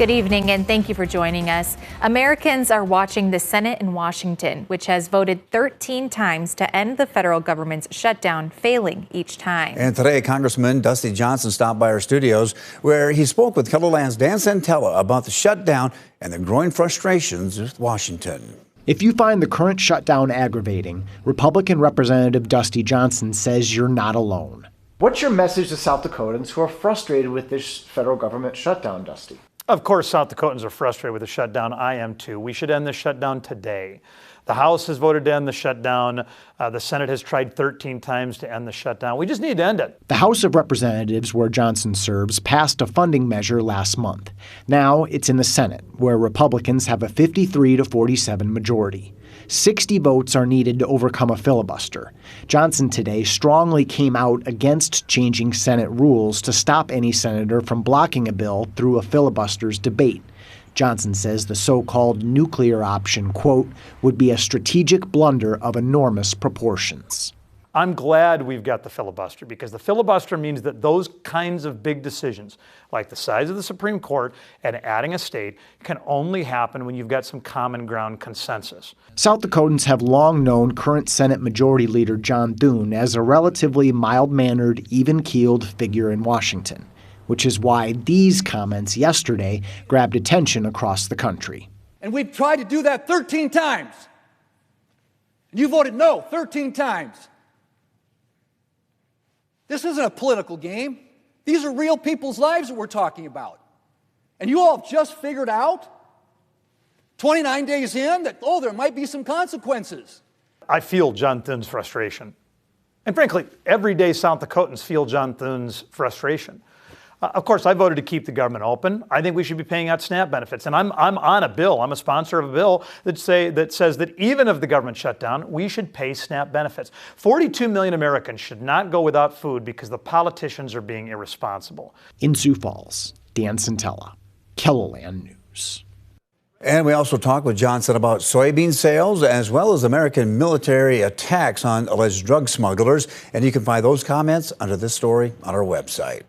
Good evening, and thank you for joining us. Americans are watching the Senate in Washington, which has voted 13 times to end the federal government's shutdown, failing each time. And today, Congressman Dusty Johnson stopped by our studios, where he spoke with KELOLAND's Dan Santella about the shutdown and the growing frustrations with Washington. If you find the current shutdown aggravating, Republican Representative Dusty Johnson says you're not alone. What's your message to South Dakotans who are frustrated with this federal government shutdown, Dusty? Of course, South Dakotans are frustrated with the shutdown. I am too. We should end the shutdown today. The House has voted to end the shutdown. The Senate has tried 13 times to end the shutdown. We just need to end it. The House of Representatives, where Johnson serves, passed a funding measure last month. Now it's in the Senate, where Republicans have a 53-47 majority. 60 votes are needed to overcome a filibuster. Johnson today strongly came out against changing Senate rules to stop any senator from blocking a bill through a filibuster's debate. Johnson says the so-called nuclear option, quote, would be a strategic blunder of enormous proportions. I'm glad we've got the filibuster, because the filibuster means that those kinds of big decisions, like the size of the Supreme Court and adding a state, can only happen when you've got some common ground consensus. South Dakotans have long known current Senate Majority Leader John Thune as a relatively mild-mannered, even-keeled figure in Washington, which is why these comments yesterday grabbed attention across the country. And we've tried to do that 13 times. And you voted no 13 times. This isn't a political game. These are real people's lives that we're talking about. And you all have just figured out, 29 days in, that, there might be some consequences. I feel John Thune's frustration. And frankly, everyday South Dakotans feel John Thune's frustration. Of course, I voted to keep the government open. I think we should be paying out SNAP benefits. And I'm on a bill, I'm a sponsor of a bill that says that even if the government shut down, we should pay SNAP benefits. 42 million Americans should not go without food because the politicians are being irresponsible. In Sioux Falls, Dan Santella, KELOLAND News. And we also talked with Johnson about soybean sales, as well as American military attacks on alleged drug smugglers. And you can find those comments under this story on our website.